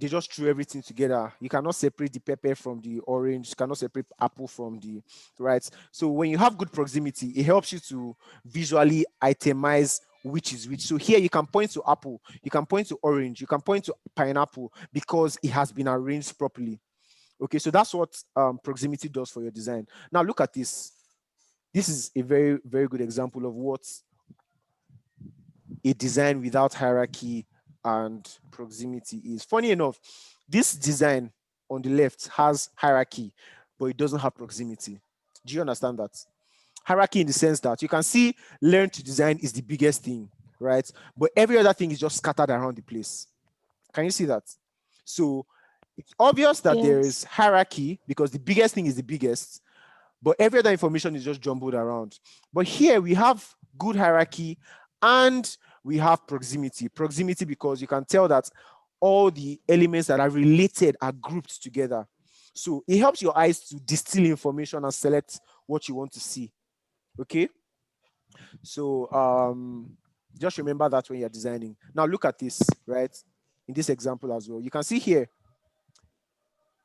they just threw everything together. You cannot separate the pepper from the orange, you cannot separate apple from the, right? So when you have good proximity, it helps you to visually itemize which is which. So here you can point to apple, you can point to orange, you can point to pineapple, because it has been arranged properly. Okay, so that's what proximity does for your design. Now look at this. This is a very, very good example of what a design without hierarchy and proximity is. Funny enough, this design on the left has hierarchy, but it doesn't have proximity. Do you understand that? Hierarchy in the sense that you can see learn to design is the biggest thing, right? But every other thing is just scattered around the place. Can you see that? So it's obvious that there is hierarchy because the biggest thing is the biggest, but every other information is just jumbled around. But here we have good hierarchy and we have proximity. Proximity because you can tell that all the elements that are related are grouped together. So it helps your eyes to distill information and select what you want to see. Okay? So just remember that when you're designing. Now look at this, right? In this example as well. You can see here,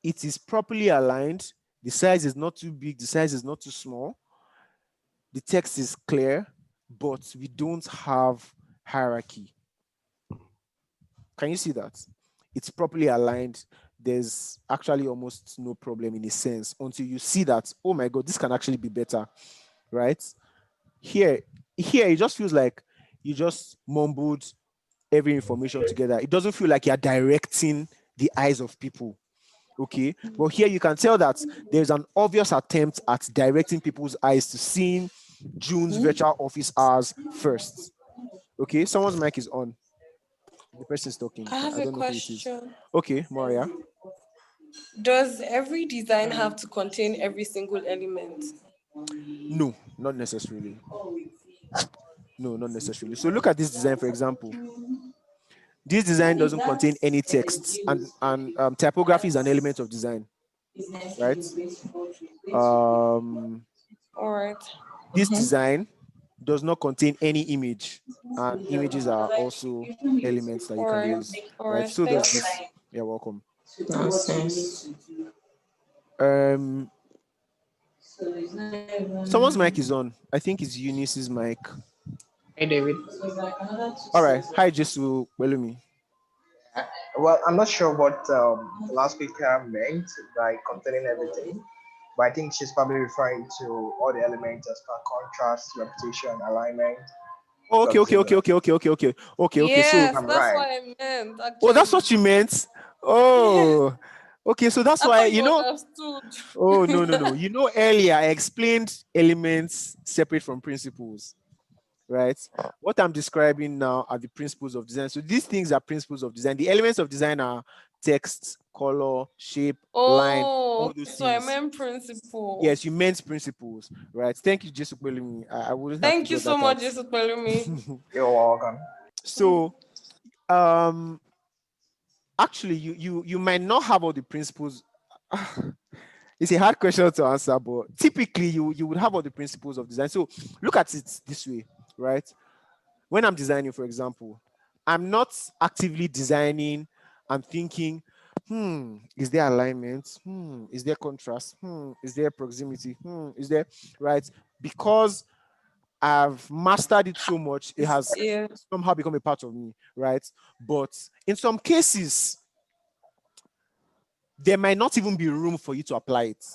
it is properly aligned. The size is not too big, the size is not too small. The text is clear, but we don't have hierarchy. Can you see that? It's properly aligned. There's actually almost no problem in a sense until you see that, oh my God, this can actually be better, right? Here, it just feels like you just mumbled every information together. It doesn't feel like you're directing the eyes of people. Okay, but here you can tell that there's an obvious attempt at directing people's eyes to seeing June's virtual office hours first. Okay, someone's mic is on. The person's talking. I have I a don't know who it is. question. Okay, Maria. Does every design have to contain every single element? No, not necessarily. No, not necessarily. So look at this design, for example. This design doesn't contain any text, and typography is an element of design, right? All right. This design does not contain any image, and images are also elements that you All can right. use, All right? right. So Thank does you. this. You're welcome. Nonsense. Someone's mic is on. I think it's Eunice's mic. Hey, David. All right. Hi, Jesu. Welumi. Well, I'm not sure what the last speaker meant by containing everything, but I think she's probably referring to all the elements as contrast, repetition, alignment. Okay. So, Yes, I'm that's right. what I meant. oh, that's Actually. what you meant. Yes. Oh, okay. So that's I why thought you understood. Oh no. You know, earlier I explained elements separate from principles, right? What I'm describing now are the principles of design. So these things are principles of design. The elements of design are text, color, shape, line, all Oh, those so I things. meant principle. Yes, you meant principles, right? Thank you, Jesu Pelumi. I wouldn't have Thank you figured so that much, out. Jesus me. You're welcome. So, actually, you might not have all the principles. It's a hard question to answer, but typically you would have all the principles of design. So look at it this way, right? When I'm designing, for example, I'm not actively designing. I'm thinking, is there alignment? Is there contrast? Is there proximity? Is there, right? Because I've mastered it so much, it has Yeah. somehow become a part of me, right? But in some cases, there might not even be room for you to apply it.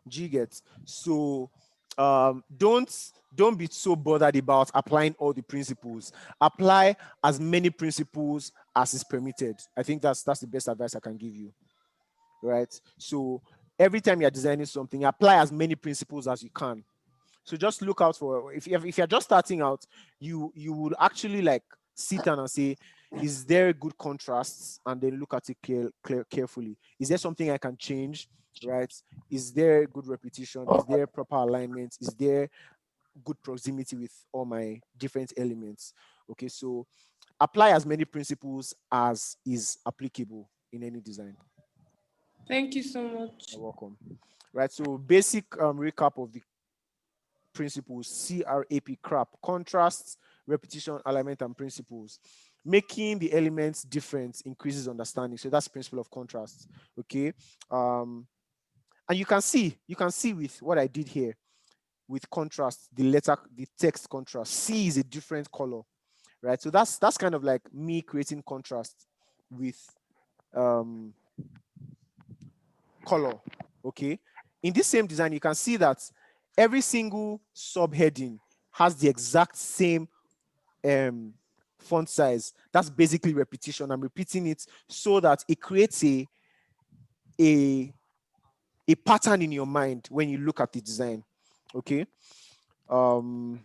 Do you get? So don't be so bothered about applying all the principles. Apply as many principles as is permitted. I think that's the best advice I can give you, right? So every time you're designing something, apply as many principles as you can. So just look out for, if you're just starting out, you would actually like sit down and say, is there good contrasts, and then look at it carefully. Is there something I can change, right? Is there good repetition? Is there proper alignment? Is there good proximity with all my different elements? Okay, so apply as many principles as is applicable in any design. Thank you so much. You're welcome. Right, so basic recap of the principles: CRAP, contrasts, repetition, alignment, and principles. Making the elements different increases understanding. So that's principle of contrast. Okay, and you can see with what I did here with contrast, the text contrast. C is a different color, right? So that's kind of like me creating contrast with color. Okay, in this same design, you can see that every single subheading has the exact same font size. That's basically repetition. I'm repeating it so that it creates a pattern in your mind when you look at the design. Okay, and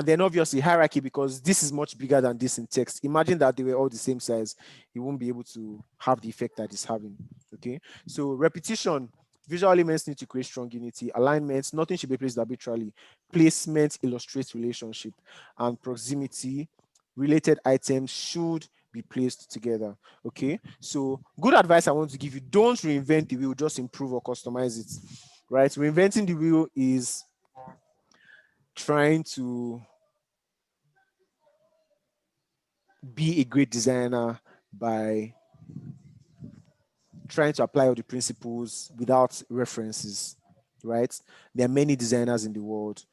then obviously hierarchy, because this is much bigger than this in text. Imagine that they were all the same size. You won't be able to have the effect that it's having. Okay, so repetition, visual elements need to create strong unity. Alignments, nothing should be placed arbitrarily. Placement illustrates relationship, and proximity, related items should be placed together. Okay, so good advice I want to give you: don't reinvent the wheel, just improve or customize it. Right, reinventing the wheel is trying to be a great designer by trying to apply all the principles without references, right? There are many designers in the world.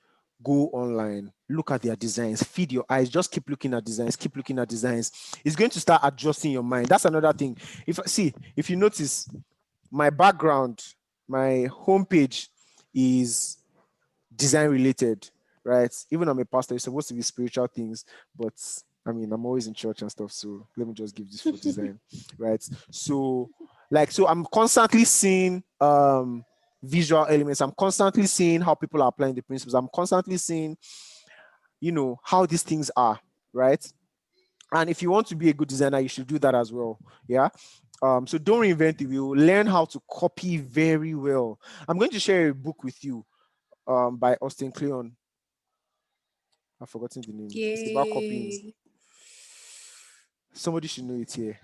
Go online, look at their designs, feed your eyes, just keep looking at designs, keep looking at designs. It's going to start adjusting your mind. That's another thing. If you notice, my background, my homepage is design related, right? Even I'm a pastor, it's supposed to be spiritual things, but I mean, I'm always in church and stuff, so let me just give this for design, right? So I'm constantly seeing visual elements. I'm constantly seeing how people are applying the principles. I'm constantly seeing, how these things are, right? And if you want to be a good designer, you should do that as well. Yeah. So don't reinvent the wheel. Learn how to copy very well. I'm going to share a book with you by Austin Kleon. I've forgotten the name. It's about copying. Yay. Somebody should know it here.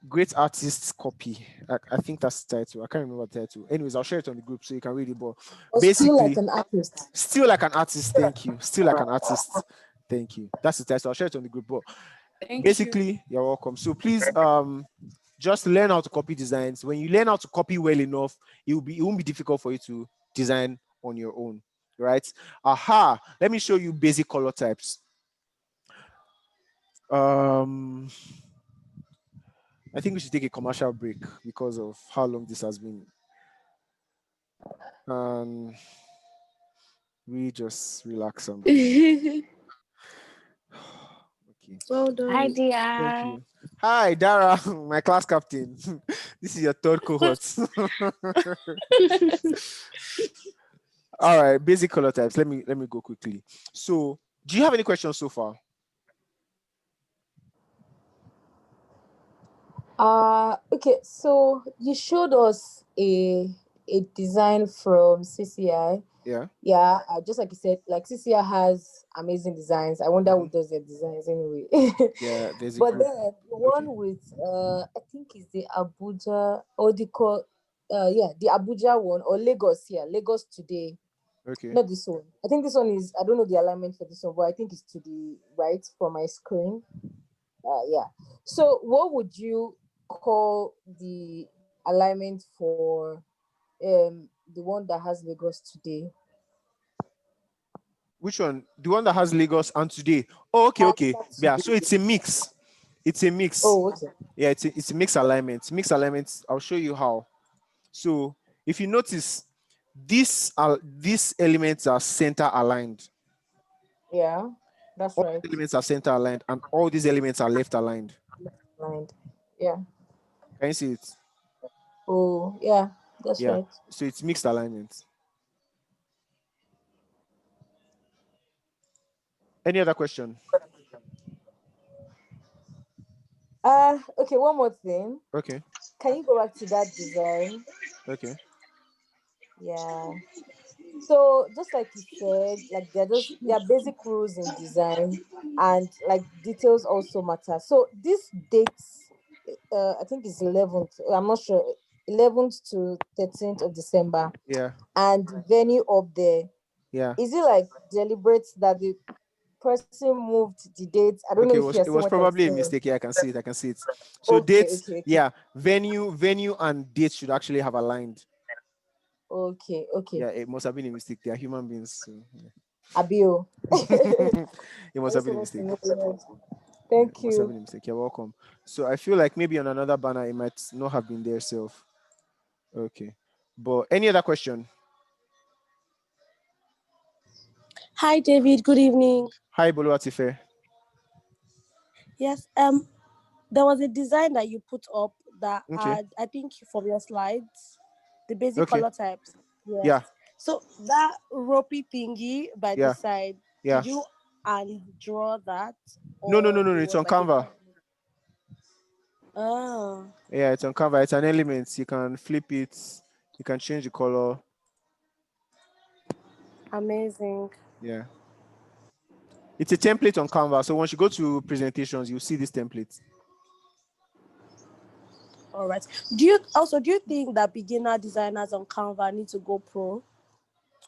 Great Artists Copy. I think that's the title. I can't remember the title. Anyways, I'll share it on the group so you can read it. But Still like basically, an artist. Still Like an Artist. Thank you. Still Like an Artist. Thank you. That's the title. I'll share it on the group. But Thank you. basically, you're welcome. So please just learn how to copy designs. When you learn how to copy well enough, it won't be difficult for you to design on your own, right? Aha, let me show you basic color types. I think we should take a commercial break because of how long this has been. We just relax some. Okay. Well Hi, done. Thank dear. you. Hi, Dara, my class captain. This is your third cohort. All right, basic color types. Let me go quickly. So, do you have any questions so far? Okay, so you showed us a design from CCI. Yeah. Yeah, just like you said, like CCI has amazing designs. I wonder who does their designs anyway. Yeah, there's a But group. then the one with I think is the Abuja or the the Abuja one or Lagos here, Lagos today. Okay. Not this one. I think this one is, I don't know the alignment for this one, but I think it's to the right for my screen. Yeah. So what would you call the alignment for the one that has Lagos today? Which one? The one that has Lagos and today. Oh, okay. Yeah, so it's a mix. It's a mix. Oh, okay. Yeah, it's a mixed alignment. Mixed alignment, I'll show you how. So if you notice, these elements are center aligned. Yeah, that's All right. elements are center aligned, and all these elements are left aligned. Aligned. Yeah. Can you see it? Oh, yeah, that's Yeah. right. So it's mixed alignment. Any other question? Okay, one more thing. Okay. Can you go back to that design? Okay. Yeah. So just like you said, like there are basic rules in design, and like details also matter. So this dates, I think it's 11th. I'm not sure. 11th to 13th of December, Yeah. and the venue up there. Yeah. Is it like deliberate that the person moved the date? I don't know Okay, if you're it seeing was what I'm probably a saying. mistake. Yeah, I can see it. I can see it. So Okay, dates, okay, okay, yeah, venue, and dates should actually have aligned. okay, okay. Yeah, it must have been a mistake. They are human beings. So, yeah. Abio. It I must have just been a wanted to mistake. know. Yes. Yeah, it Thank must have you. been a mistake. You're welcome. So I feel like maybe on another banner it might not have been there self. Okay. But any other question? Hi, David. Good evening. Hi, Boluwatife. Yes. There was a design that you put up that Okay. had, I think, from your slides, the basic Okay. color types. Yes. Yeah. So that ropey thingy by the Yeah. side, Yeah. did you and draw that, No, no, no, or no, it no. It's was on like a? Canva. Oh, Yeah, it's on Canva. It's an element. You can flip it. You can change the color. amazing. Yeah. It's a template on Canva. So once you go to presentations, you'll see this template. All right. Do you think that beginner designers on Canva need to go pro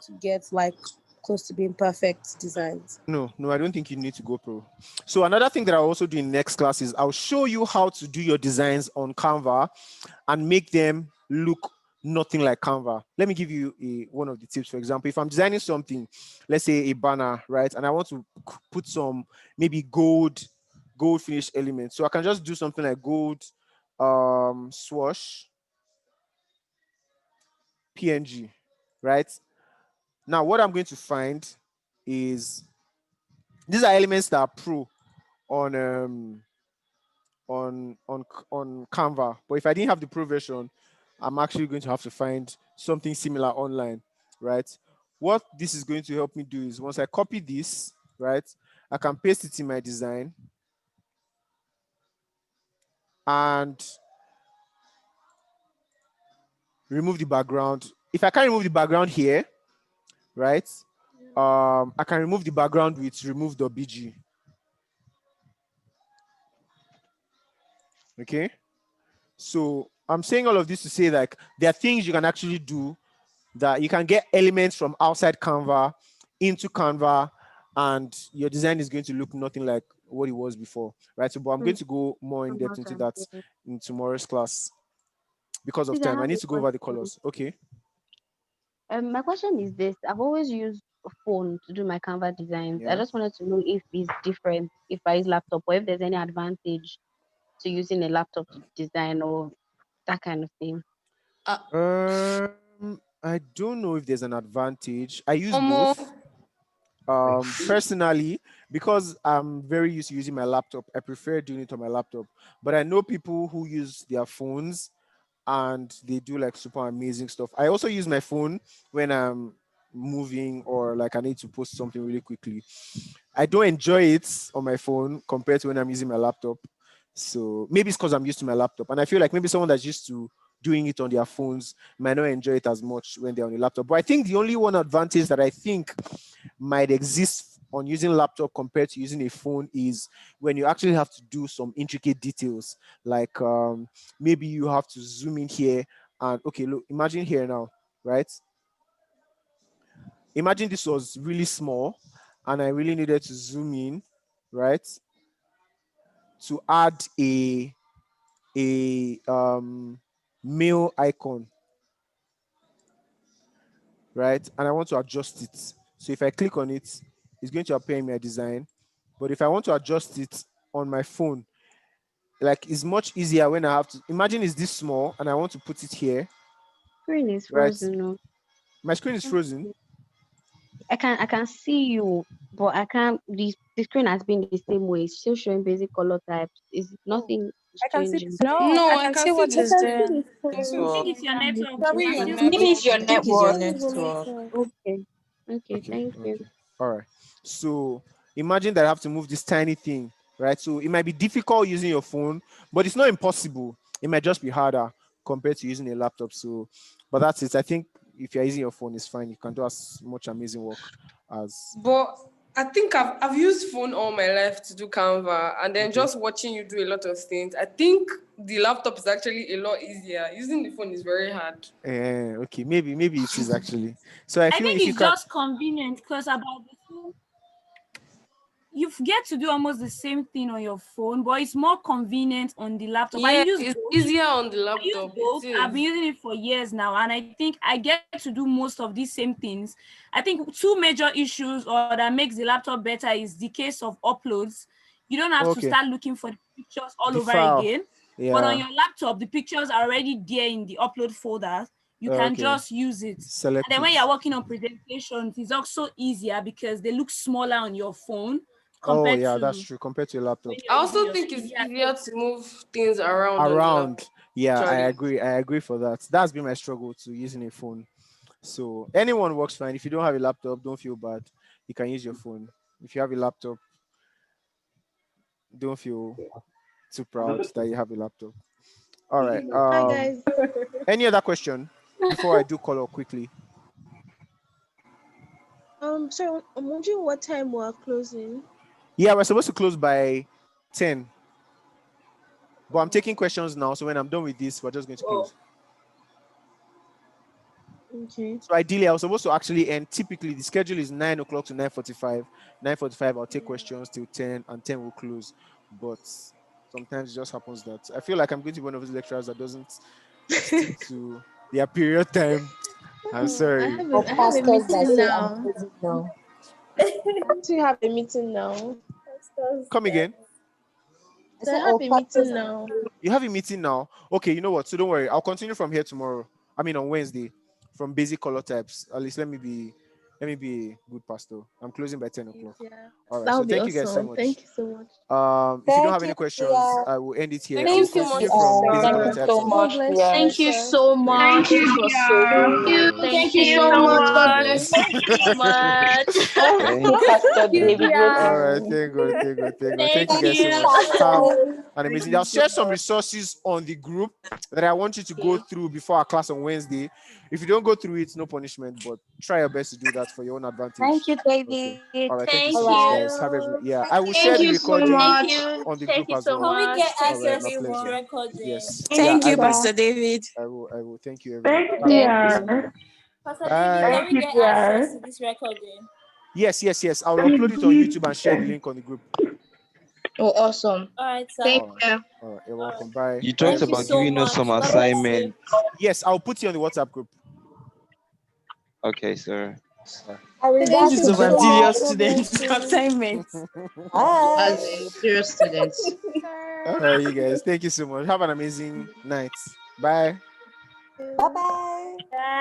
to get like close to being perfect designs? No, I don't think you need to go pro. So another thing that I'll also do in next class is I'll show you how to do your designs on Canva and make them look nothing like Canva. Let me give you one of the tips. For example, if I'm designing something, let's say a banner, right? And I want to put some maybe gold finish elements. So I can just do something like gold swash PNG, right? Now what I'm going to find is these are elements that are pro on Canva. But if I didn't have the pro version, I'm actually going to have to find something similar online, right? What this is going to help me do is once I copy this, right, I can paste it in my design and remove the background. If I can't remove the background here, right, I can remove the background with remove.bg. Okay. So I'm saying all of this to say like there are things you can actually do that you can get elements from outside Canva into Canva and your design is going to look nothing like what it was before, right? So, but I'm going to go more in depth into that in tomorrow's class because of Please, I time. I have need a to go over the question. colors. Okay. My question is this: I've always used a phone to do my Canva designs. I Yeah. just wanted to know if it's different if I use laptop, or if there's any advantage to using a laptop to design or that kind of thing. I don't know if there's an advantage. I use Omo, both. Personally, because I'm very used to using my laptop, I prefer doing it on my laptop. But I know people who use their phones and they do like super amazing stuff. I also use my phone when I'm moving or like I need to post something really quickly. I don't enjoy it on my phone compared to when I'm using my laptop. So maybe it's because I'm used to my laptop. And I feel like maybe someone that's used to doing it on their phones might not enjoy it as much when they're on a laptop. But I think the only one advantage that I think might exist on using laptop compared to using a phone is when you actually have to do some intricate details, like maybe you have to zoom in here and okay, look, imagine here now, right? Imagine this was really small and I really needed to zoom in, right, to add a mail icon, right? And I want to adjust it. So if I click on it, it's going to appear in my design. But if I want to adjust it on my phone, like it's much easier when I have to imagine it's this small and I want to put it here, Screen is right? frozen. No, My screen is frozen. I can see you, but I can't. The screen has been the same way. It's still showing basic color types. Is nothing is I can see the changing. screen. No, no, I I can can see see what the I is can screen. see there. the Network. screen. Maybe it's your network. Probably You are your still network. Maybe seeing it's the your I think it's your network. screen. Maybe it's your network. network. Okay, okay, Okay, thank you. okay. All right. So imagine that I have to move this tiny thing right? So it might be difficult using your phone, but it's not impossible. It might just be harder compared to using a laptop. So, but that's it. I think if you're using your phone, it's fine. You can do as much amazing work as. But I think I've used phone all my life to do Canva, and then Okay. just watching you do a lot of things. I think the laptop is actually a lot easier. Using the phone is very hard. Okay, maybe it is actually. So I I feel think if you it's can. just convenient because about the phone, you get to do almost the same thing on your phone, but it's more convenient on the laptop. I Yeah, use it's both. easier on the I use laptop. both. It I've been is. using it for years now, and I think I get to do most of these same things. I think two major issues or that makes the laptop better is the case of uploads. You don't have to Okay. start looking for the pictures all The over file. again. But on Yeah. your laptop, the pictures are already there in the upload folder. You can Okay. just use it. Select And then when it. you're working on presentations, it's also easier because they look smaller on your phone Oh compared yeah, to that's true. Compared to a laptop. when I you're using also your think screen. it's Yeah, easier to move things around on the Around. laptop. Yeah, I Actually. agree for that. That's been my struggle to using a phone. So anyone works fine. If you don't have a laptop, don't feel bad. You can use your phone. If you have a laptop, don't feel too proud that you have a laptop. All right. Hi guys. Any other question before I do call up quickly? So I'm wondering what time we're closing. Yeah, we're supposed to close by 10. But I'm taking questions now. So when I'm done with this, we're just going to close. Okay. So ideally, I was supposed to actually end. Typically, the schedule is 9 o'clock to 9:45. 9:45, I'll take questions till 10, and 10 will close. But sometimes it just happens that I feel like I'm going to be one of those lecturers that doesn't stick to their period time. I'm sorry. I have a Pastors that meeting say I'm now. closing now. I do have a meeting now. Come again. I So I said, have oh, a pastors. meeting now. You have a meeting now. Okay, you know what? So don't worry. I'll continue from here tomorrow. I mean on Wednesday, from basic color types. At least let me be a good pastor. I'm closing by 10 o'clock. Yeah. All right. That So would be thank you guys so awesome. much. Thank you so much. If you don't Thank have you, any questions, dear. I will end it here. Thank I you will so Thank much, you, continue from basic sir. color thank you types so tomorrow. God much, bless dear. you, Thank you sir. so much. Thank you, This was so dear. good. Thank Thank you you. so Thank you, much. guys. Thank you so much. Thank you, Pastor Thank you, David. All right. dear. Thank God. Thank God. Thank God. Thank Thank you Thank guys so you, you. much. Have Pastor. an Thank amazing. you I'll so share some much. resources on the group that I want you to go Okay. through before our class on Wednesday. If you don't go through it, no punishment, but try your best to do that for your own advantage. Thank you, Okay. David. All right. Thank you Thank so All much, right. guys. Have you. every yeah. I will share Thank the you so recording Thank you. on the Thank group you as so well. Can we get much. All right. access My to the pleasure. recording? Yes. Yeah. Thank I you, will. Pastor David. I will. Thank you, everyone. Thank Have a you, good Thank day. you. Pastor David, Bye. can we get access to this recording? Yes. I will upload it on YouTube and share the link on the group. Oh, awesome. All right, sir. Thank All right. you. All right. You're All right. welcome. Bye. You Bye, talked Thank you about everyone. so giving us much. some God bless you. assignment. Yes, I'll put you on the WhatsApp group. Okay, sir. I Thank regards you to so Bella. much. God bless you. Assignments. As Bye. a serious student. All right, you guys. Thank you so much. Have an amazing night. Bye. Bye bye. Bye.